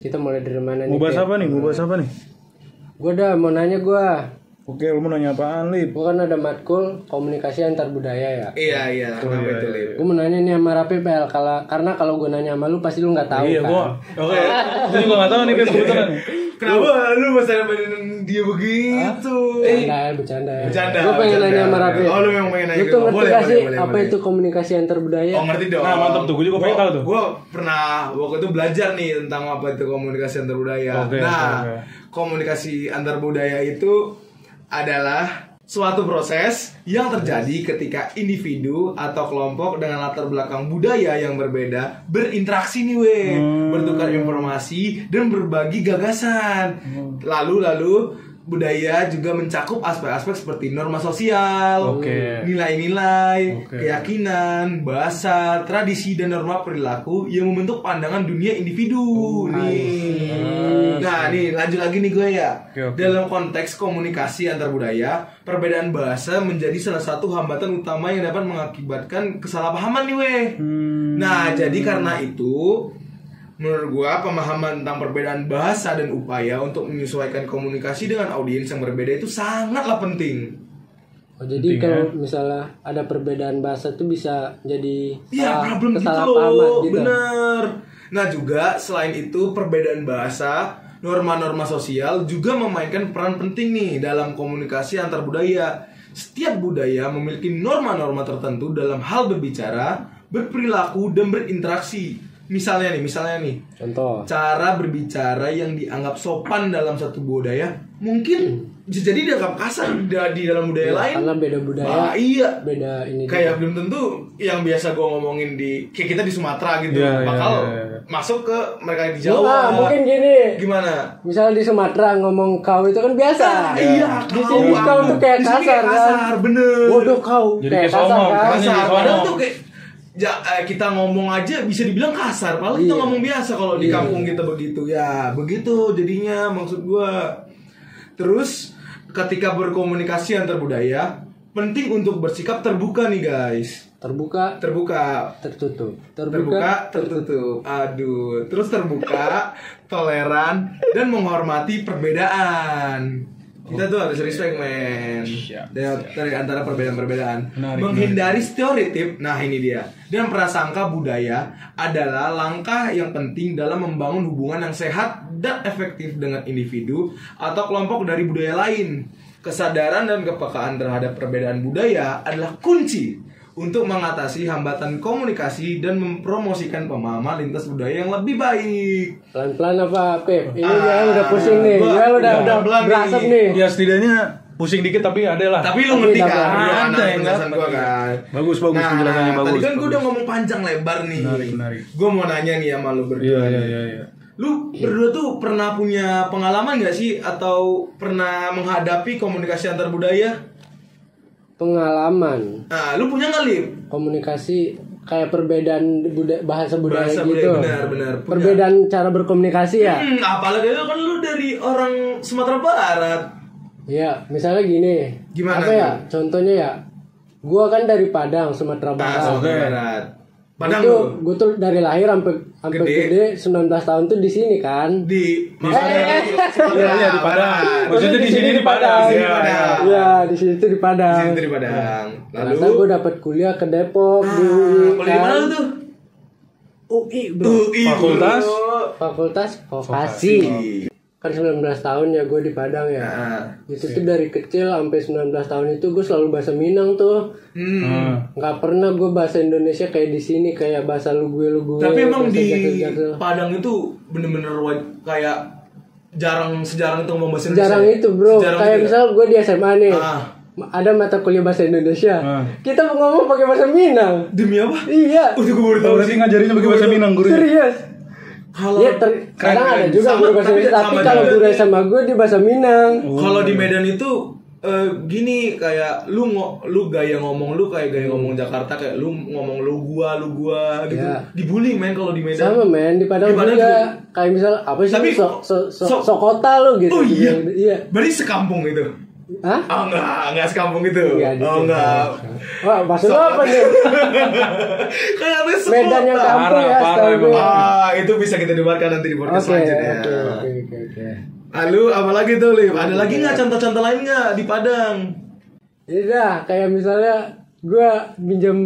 Kita mulai dari mana nih? Mau bahas apa nih? Gue mau nanya gue. Oke, lu mau nanya apaan, Lip? Gue kan ada matkul komunikasi antar budaya ya. Iya. Kenapa itu, Lip? Gue mau nanya nih sama Rapi Pel, karena kalau gue nanya sama lu pasti lu nggak tahu Iya, kan. Oke. Gue juga nggak tahu nih kebetulan. Kenapa lu masalah dia begitu? Bercanda. Bercanda. Gue pengen nanya sama Rapi. Oh, lu yang pengen nanya. Lu tuh ngerti Boleh, gak sih boleh, apa boleh. itu komunikasi antar budaya? Oh, ngerti dong. Nah, mantap tuh. Gue juga pengen tahu tuh. Gue pernah waktu itu belajar nih tentang apa itu komunikasi antar budaya. Oke. Komunikasi antar budaya itu adalah suatu proses yang terjadi ketika individu atau kelompok dengan latar belakang budaya yang berbeda berinteraksi nih bertukar informasi dan berbagi gagasan. Lalu budaya juga mencakup aspek-aspek seperti norma sosial, nilai-nilai, keyakinan, bahasa, tradisi dan norma perilaku yang membentuk pandangan dunia individu. Nah, nih lanjut lagi nih gue ya. Dalam konteks komunikasi antar budaya, perbedaan bahasa menjadi salah satu hambatan utama yang dapat mengakibatkan kesalahpahaman nih Nah, jadi karena itu menurut gua pemahaman tentang perbedaan bahasa dan upaya untuk menyesuaikan komunikasi dengan audiens yang berbeda itu sangatlah penting. Oh, jadi kalau misalnya ada perbedaan bahasa tuh bisa jadi problem kesalahpahaman gitu. Bener. Nah, juga selain itu perbedaan bahasa, norma-norma sosial juga memainkan peran penting nih dalam komunikasi antar budaya. Setiap budaya memiliki norma-norma tertentu dalam hal berbicara, berperilaku dan berinteraksi. Misalnya nih, contoh cara berbicara yang dianggap sopan dalam satu budaya mungkin bisa jadi dianggap kasar di dalam budaya lain. Karena beda budaya. Iya. Beda ini. Kayak belum tentu yang biasa gue ngomongin kayak kita di Sumatera gitu bakal masuk ke mereka di Jawa. Nah, mungkin gini. Gimana? Misalnya di Sumatera ngomong kau itu kan biasa. Iya. Di sini kau tuh kayak kasar kan. Bener. Bodoh kau. Jadi kayak kayak kasar kan. Kasar. Padahal tuh kayak kita ngomong aja bisa dibilang kasar, padahal kita ngomong biasa kalau di kampung kita begitu. Ya, begitu jadinya maksud gua. Terus ketika berkomunikasi antar budaya, penting untuk bersikap terbuka nih, guys. Terbuka, tertutup. terbuka, Tertutup. Aduh, terus terbuka, toleran dan menghormati perbedaan. Kita tuh harus respect, men. Dari antara perbedaan-perbedaan. Menghindari stereotip. Nah, ini dia. Dan prasangka budaya adalah langkah yang penting dalam membangun hubungan yang sehat dan efektif dengan individu atau kelompok dari budaya lain. Kesadaran dan kepekaan terhadap perbedaan budaya adalah kunci untuk mengatasi hambatan komunikasi dan mempromosikan pemahaman lintas budaya yang lebih baik. Pelan-pelan apa, Pep? Ini dia udah pusing nih. Dia udah berasap nih. Ya setidaknya pusing dikit tapi ada lah. Tapi lu ngerti kan? Ada yang penjelasan gua kan. Bagus penjelasannya bagus. Tadi kan gua udah ngomong panjang lebar nih. Menarik. Gua mau nanya nih sama lu berdua. Iya. Lu berdua tuh pernah punya pengalaman gak sih atau pernah menghadapi komunikasi antar budaya? Pengalaman. Nah, lu punya nggak, Lip? Komunikasi kayak perbedaan bahasa budaya gitu. Benar. Perbedaan cara berkomunikasi ya. Apalagi itu kan lu dari orang Sumatera Barat. Iya, misalnya gini. Gimana apa tuh? ya? Contohnya ya. Gua kan dari Padang, Sumatera Barat. Sumatera Barat. Padang itu lu? gue tuh dari lahir sampai gede 19 tahun tuh di sini kan. Di Iya di Padang. Maksudnya di sini di Padang. Iya, di sini tuh di Padang. Lalu gue dapat kuliah ke Depok di UI. kuliah mana lu tuh? UI, bro. Fakultas Vokasi. Kan 19 tahun ya gue di Padang ya. Itu tuh dari kecil sampai 19 tahun itu gue selalu bahasa Minang tuh. Nggak pernah gue bahasa Indonesia kayak di sini kayak bahasa lu gue. Tapi emang di Padang itu bener-bener kayak sejarang itu ngomong bahasa Indonesia. Jarang itu, bro. Kayak misal gue di SMA nih. Ada mata kuliah bahasa Indonesia. Kita ngomong pakai bahasa Minang. Demi apa? Iya. Udah gue baru tahu. Berarti ngajarinnya pakai bahasa Minang gurunya. Serius. Ya, kadang ada juga guru bahasa Indonesia, tapi kalau guru sama gue di bahasa Minang. Kalau di Medan itu gini kayak lu gaya ngomong lu kayak gaya ngomong Jakarta, kayak lu ngomong lu gua gitu. Dibully men kalau di Medan. Sama men, di Padang juga. Kayak misal apa sih? Tapi Sokota lu gitu. Oh iya. Iya. Berarti sekampung itu. Hah? Oh enggak sekampung itu. Enggak. Wah, maksud lo apa nih? Kayak Medan yang kampung ya, setahu gue. Itu bisa kita debatkan nanti di podcast selanjutnya. Oke. Lalu apa lagi tuh, Lim? Ada lagi nggak contoh-contoh lain nggak di Padang? Iya, kayak misalnya gue minjem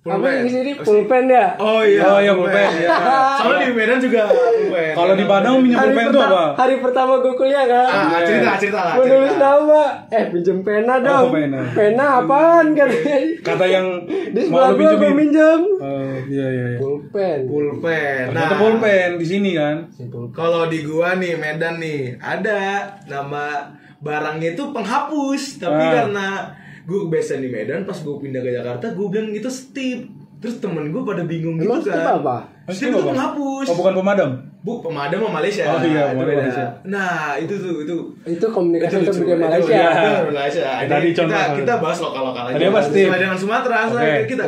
apa di sini pulpen ya? Oh iya pulpen. Ya. Soalnya di Medan juga pulpen. Kalau di Padang minjem pulpen itu apa? Hari pertama gue kuliah kan. Cerita lah. Gue nulis nama, pinjem pena dong. Pena apaan kan? Kata yang di sebelah gue minjem. Iya. Pulpen. Nah, pulpen di sini kan. Kalau di gua nih Medan nih ada nama barangnya itu penghapus, tapi karena gue biasa di Medan, pas gue pindah ke Jakarta gue bilang itu stip. Terus temen gue pada bingung gitu kan. Stip apa? Stip itu penghapus. Oh, bukan pemadam? Pemadam sama Malaysia. Oh iya, itu beda. Malaysia. Nah itu komunikasi untuk Malaysia. Malaysia. Tadi kita bahas lokal aja. Tadi apa stip? Sesuai dengan Sumatera. Kita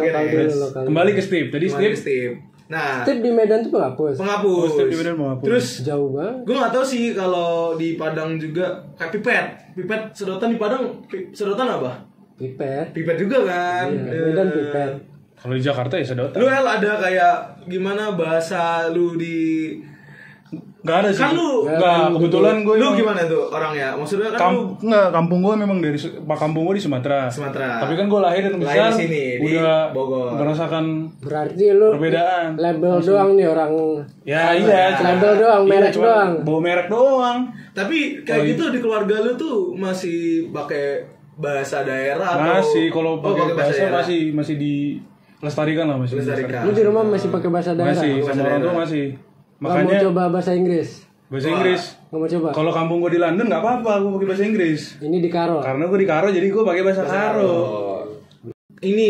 kembali ke stip. Tadi stip. Nah, stip di Medan tuh penghapus. Stip di Medan penghapus. Terus jauh banget. Gue nggak tahu sih kalau di Padang juga kayak pipet sedotan di Padang sedotan apa? Pipet juga kan. Medan pipet. Kalau di Jakarta ya sedotan. Lu ada kayak gimana bahasa lu di Gak ada sih. Kan lu kebetulan gue. Lu gimana tuh orangnya? Maksudnya kan lu kampung gue memang dari kampung gue di Sumatera. Tapi kan gue lahir dan besar di sini udah di Bogor. Merasakan berarti lu perbedaan. Label doang nih orang. Ya iya, label doang, merek doang. Bawa merek doang. Tapi kayak gitu di keluarga lu tuh masih pakai bahasa daerah atau masih kalau pakai bahasa masih dilestarikan lah, masih dilestarikan. Lu di rumah masih pakai bahasa daerah? Masih, sama orang tua masih. Makanya mau coba bahasa Inggris? Bahasa Inggris. Nggak mau coba? Kalau kampung gue di London nggak apa-apa, gue pakai bahasa Inggris. Ini di Karo. Karena gue di Karo, jadi gue pakai bahasa Karo. Ini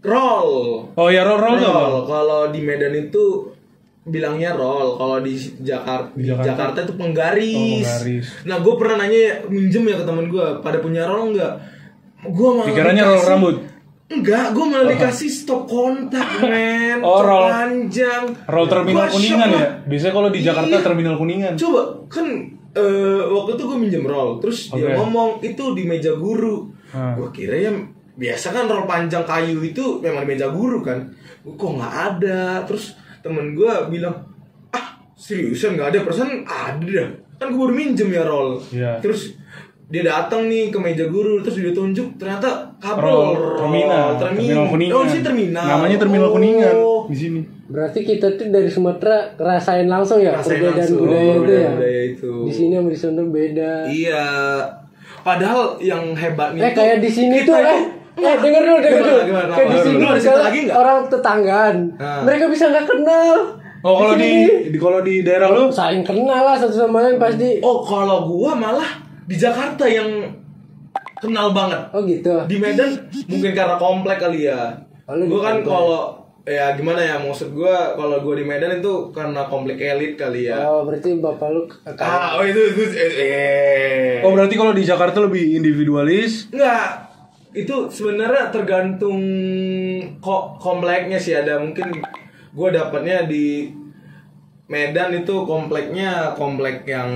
roll. Oh ya roll. Kalau di Medan itu bilangnya roll. Kalau di Jakarta itu penggaris. Nah, gue pernah nanya minjem ya ke temen gue, pada punya roll nggak? Gue malah dikiranya roll rambut. Enggak, gue malah dikasih stop kontak, men. Roll panjang. Roll terminal Kuningan ya? Biasanya kalau di Jakarta terminal Kuningan. Coba, kan waktu itu gue minjem roll. Terus dia ngomong, itu di meja guru. Gue kira ya, biasa kan roll panjang kayu itu memang di meja guru kan. Kok nggak ada? Terus temen gue bilang, seriusan nggak ada? Perasaan ada dah. Kan gue baru minjem ya roll. Terus dia datang nih ke meja guru, terus dia tunjuk, ternyata kabel terminal Kuningan. Oh, sih terminal. Namanya terminal Kuningan di sini. Berarti kita tuh dari Sumatera ngerasain langsung ya perbedaan budaya itu ya. Di sini sama di sana beda. Iya. Padahal yang hebatnya kayak di sini tuh denger dulu. Kayak di sini orang tetanggaan. Mereka bisa nggak kenal. Oh, kalau di daerah lu saling kenal lah satu sama lain pasti. Oh, kalau gua malah di Jakarta yang kenal banget. Oh gitu. Di Medan mungkin karena komplek kali ya. Gue kan kalau ya gimana ya, maksud gue kalau gue di Medan itu karena komplek elit kali ya. Oh berarti bapak lu Oh berarti kalau di Jakarta lebih individualis? Enggak. Itu sebenarnya tergantung kompleknya sih. Ada mungkin gue dapatnya di Medan itu kompleknya komplek yang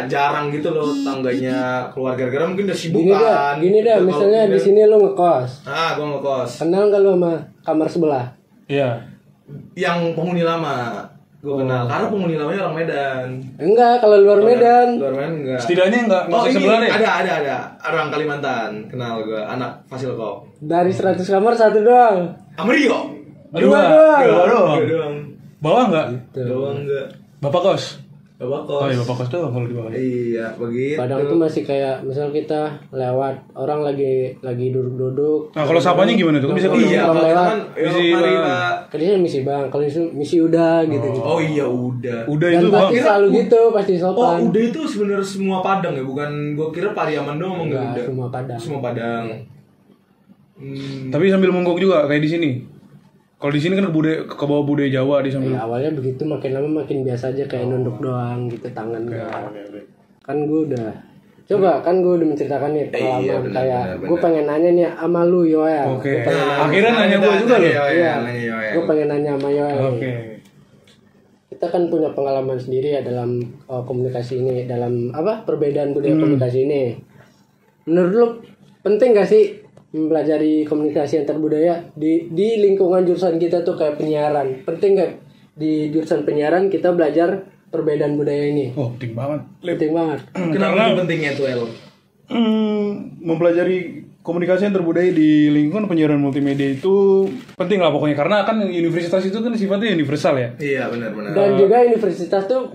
jarang gitu loh, tangganya keluar gara-gara mungkin udah sibuk kan. Gini dah, misalnya di sini lo ngekos. Gue ngekos. Kenal nggak lo sama kamar sebelah? Iya. Yang penghuni lama. Gue kenal, karena penghuni lamanya orang Medan. Enggak, kalau luar Medan. Luar Medan enggak. Setidaknya enggak sebelah deh. Ada. Orang Kalimantan, kenal gue, anak Fasilkom. Dari 100 kamar satu doang. Rio. Dua doang. Bawah enggak? Bawah enggak. Bapak kos? Bapak kos. Oh iya, bapak kos doang kalau di bawah. Iya, begitu. Padang tuh masih kayak misal kita lewat orang lagi duduk-duduk. Nah, kalau sapanya gimana tuh? Bisa kalau lewat. Kan misi Bang, kalau misi udah gitu. Oh iya, udah. Udah dan itu pasti selalu gitu, pasti sopan. Oh, udah itu sebenarnya semua Padang ya, bukan gua kira Pariaman doang enggak. Semua Padang. Semua Padang. Tapi sambil monggok juga kayak di sini. Kalau di sini kan ke bawah budaya Jawa di sambil. Awalnya begitu, makin lama makin biasa aja kayak nunduk doang gitu, tangan enggak. Kan gue udah udah menceritakan nih pengalaman kayak gue pengen nanya nih sama lu Yoel. kita kan punya pengalaman sendiri ya dalam komunikasi ini, dalam perbedaan budaya komunikasi ini. Menurut lu penting gak sih mempelajari komunikasi antar budaya di lingkungan jurusan kita tuh kayak penyiaran? Penting gak di jurusan penyiaran kita belajar perbedaan budaya ini? Oh, penting banget. Penting banget. Kenapa pentingnya tuh El? Mempelajari komunikasi antar budaya di lingkungan penyiaran multimedia itu penting lah pokoknya, karena kan universitas itu kan sifatnya universal ya. Iya, benar-benar. Dan juga universitas tuh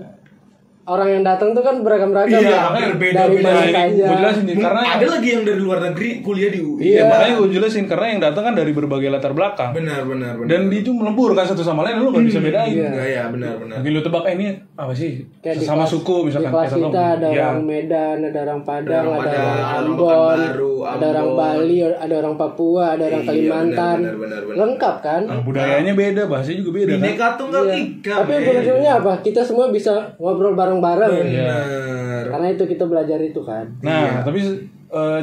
orang yang datang tuh kan beragam-ragam. Iya, dari berbeda-beda. mana saja. Gue jelasin nih, karena ada lagi yang dari luar negeri kuliah di UI. Iya, makanya gue jelasin karena yang datang kan dari berbagai latar belakang. Benar. Dan itu melebur kan satu sama lain, lu nggak bisa bedain. Iya, benar. Mungkin lu tebak ini apa sih? Kayak Sesama suku misalkan. Di kelas kita ada ya. orang Medan, ada orang Padang, ada orang orang Ambon, Pekanbaru, ada orang Bali, ada orang Papua, ada orang Kalimantan. benar. Lengkap kan? Nah, budayanya beda, bahasanya juga beda kan. Bineka Tunggal Iya. Ika. Tapi ujung-ujungnya apa? Kita semua bisa ngobrol bareng-bareng. Benar. Karena itu kita belajar itu kan. Nah, tapi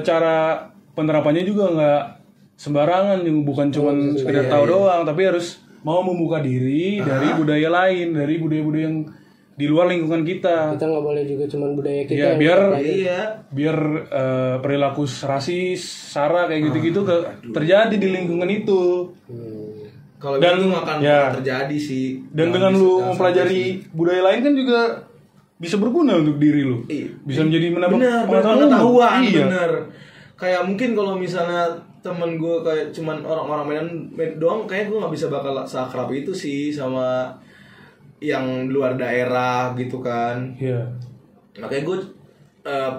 cara penerapannya juga nggak sembarangan, bukan cuma sekedar tahu doang, tapi harus mau membuka diri dari budaya lain, dari budaya-budaya yang di luar lingkungan kita. Kita nggak boleh juga cuma budaya kita. Ya, yang biar perilaku rasis, sara kayak gitu-gitu terjadi di lingkungan itu. Kalau Dan itu akan terjadi sih. Dan dengan lu mempelajari budaya lain kan juga bisa berguna untuk diri lu. Bisa menjadi menambah pengetahuan. Iya. Bener. Kayak mungkin kalau misalnya temen gue kayak cuman orang-orang Medan doang, kayak gue nggak bisa bakal seakrab itu sih sama yang luar daerah gitu kan. Iya. Makanya gue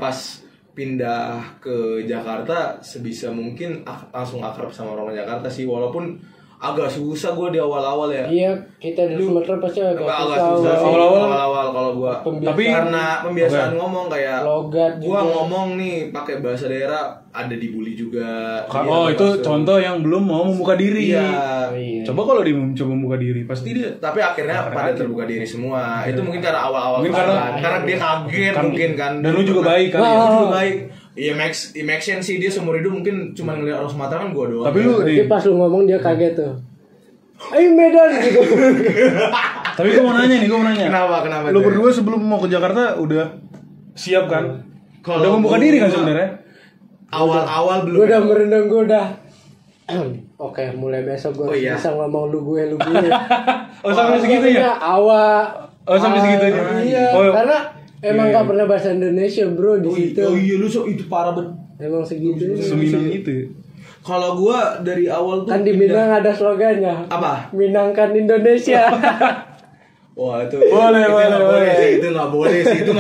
pas pindah ke Jakarta sebisa mungkin langsung akrab sama orang Jakarta sih, walaupun agak susah gue di awal-awal ya. Iya, kita di Sumatera pasti agak susah sih awal-awal kalau gue. Tapi karena pembiasaan ngomong kayak logat gue ngomong nih pakai bahasa daerah ada dibully juga. Oh, itu contoh yang belum mau membuka diri. Iya. Coba kalau dia mencoba membuka diri, pasti dia. Tapi akhirnya pada terbuka diri semua. Itu mungkin karena awal-awal. Mungkin karena dia kaget mungkin kan. Dan lu juga baik kan. Lu juga baik. Iya, make sense sih, dia seumur hidup mungkin cuma ngeliat orang Sumatera kan gue doang. Tapi lu Tapi pas lu ngomong dia kaget tuh. Ayo Medan gitu. Tapi gue mau nanya nih, Kenapa? Lu berdua sebelum mau ke Jakarta udah siap kan? Kalau udah membuka diri kan sebenarnya? Awal-awal belum. Gue udah merendam, gue udah. Oke, mulai besok gue bisa ngomong lu gue. Oh, sampai segitunya? Sampai segitunya. Iya, karena emang gak pernah bahasa Indonesia bro di situ. Oh iya, lu itu parah banget. Emang segitu. Seminang itu. Kalau gua dari awal tuh kan di Minang ada slogannya. Apa? Minangkan Indonesia. Wah itu boleh. Itu nggak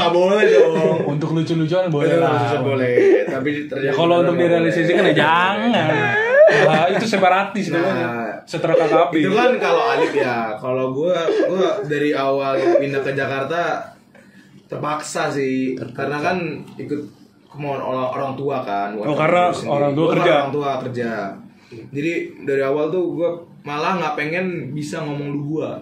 boleh dong. Untuk lucu-lucuan boleh lah. Boleh. Tapi terjadi. Kalau untuk direalisasikan ya jangan. Nah, itu separatis setelah KKP. Itu kan kalau Alif ya. Kalau gua dari awal pindah ke Jakarta terpaksa sih, karena kan ikut kemauan orang tua kan. Karena orang tua kerja. Jadi dari awal tuh gue malah nggak pengen bisa ngomong lu gua.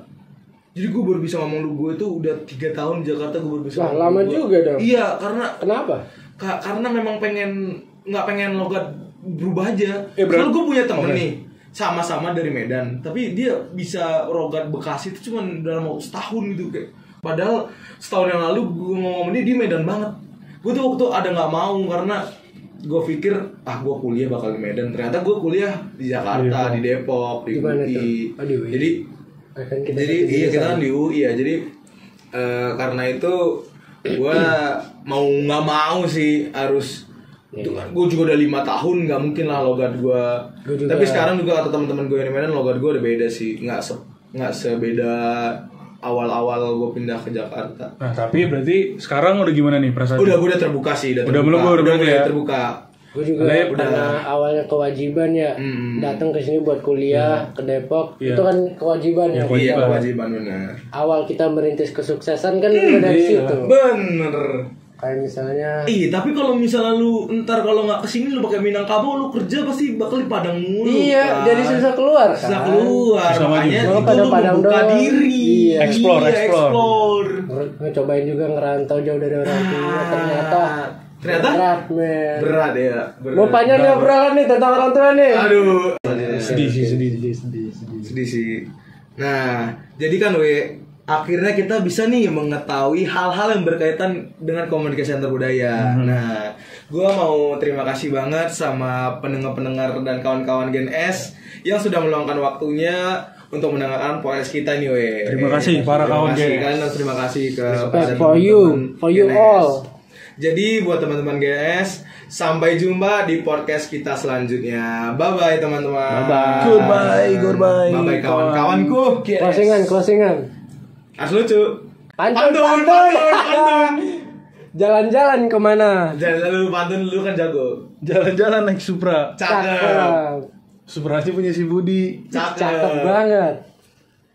Jadi gue baru bisa ngomong lu gua itu udah 3 tahun di Jakarta gue baru bisa. Lama juga dong. Iya, karena kenapa? Karena memang nggak pengen logat berubah aja. Soalnya gue punya temen nih sama-sama dari Medan, tapi dia bisa logat Bekasi itu cuma dalam waktu setahun gitu kayak. Padahal setahun yang lalu gue ngomong dia Medan banget. Gue tuh waktu ada nggak mau karena gue pikir gue kuliah bakal di Medan. Ternyata gue kuliah di Jakarta, di Depok, di UI. Jadi kita kan di UI ya. Jadi karena itu gue mau nggak mau sih harus. Gue juga udah 5 tahun, nggak mungkin lah logat gue. Tapi sekarang juga kata teman-teman gue yang di Medan logat gue udah beda sih, nggak sebeda awal-awal gue pindah ke Jakarta. Nah, tapi berarti sekarang udah gimana nih perasaan? Udah terbuka sih, udah mulai terbuka. Gue juga karena awalnya kewajiban ya, datang ke sini buat kuliah ke Depok, itu kan kewajiban ya. Iya, kewajiban benar. Awal kita merintis kesuksesan kan dari situ. Bener. Kayak misalnya. Tapi kalau misalnya lu ntar kalau nggak kesini lu pakai Minangkabau, lu kerja pasti bakal di Padang mulu. Iya, jadi susah keluar. Susah keluar. Makanya itu lu Padang membuka diri. Iya. Explore. Ngecobain juga ngerantau jauh dari orang tua. Ternyata berat ya. Mau panjang nih obrolan nih tentang orang tua nih. Aduh. Sedih sih. Sedih sih. Nah, jadi kan akhirnya kita bisa nih mengetahui hal-hal yang berkaitan dengan komunikasi antar budaya. Nah, gue mau terima kasih banget sama pendengar-pendengar dan kawan-kawan Gen S yang sudah meluangkan waktunya untuk mendengarkan podcast kita nih, we. Terima kasih para kawan Gen S. Kalian harus terima kasih ke for you all. Jadi buat teman-teman GS, sampai jumpa di podcast kita selanjutnya. Bye bye teman-teman. Goodbye. Bye bye kawan-kawanku. Closingan. Harus lucu. Pantun. Jalan-jalan kemana? Jangan lu pantun, lu kan jago. Jalan-jalan naik Supra. Cakep. Supra aja punya si Budi. Cakep banget.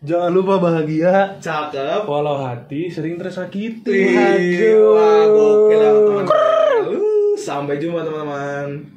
Jangan lupa bahagia. Cakep. Walau hati sering tersakiti. Wih, wah, gokil ya, teman-teman. Sampai jumpa teman-teman.